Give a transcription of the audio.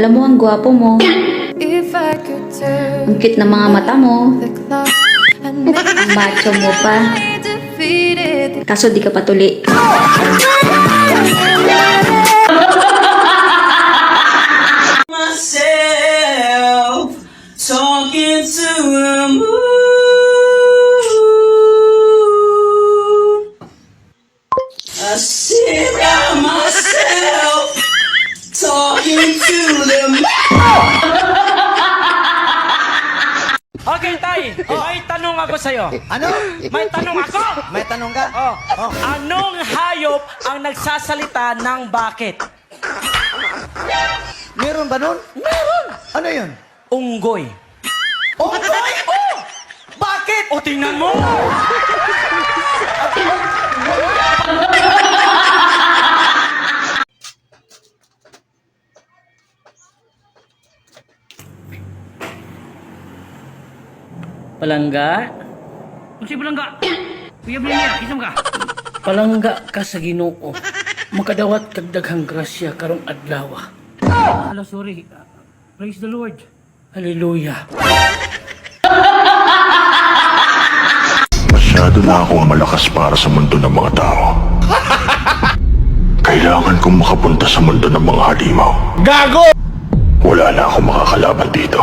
Alam mo, ang gwapo mo. Ang cute ng mga mata mo. Ang macho mo pa. Kaso di ka patuli. Myself talking to the moon. I sit by myself talking to the moon. Okay, Tay. May tanong ako sa'yo. Ano? May tanong ako! May tanong ka? Oh. Anong hayop ang nagsasalita ng bakit? Meron ba nun? Meron! Ano yun? Unggoy. Unggoy! Oh! Bakit? O, tingnan mo! Palangga? Unsay balangga? Kuya Blimia, kisam ka? Palangga ka sa Ginoo. Makadawat kag daghang grasya karong adlaw. Hello, sorry. Praise the Lord. Hallelujah. Masyado na akong malakas para sa mundo ng mga tao. Kailangan kong makapunta sa mundo ng mga halimaw. Gago! Wala na akong makakalaban dito.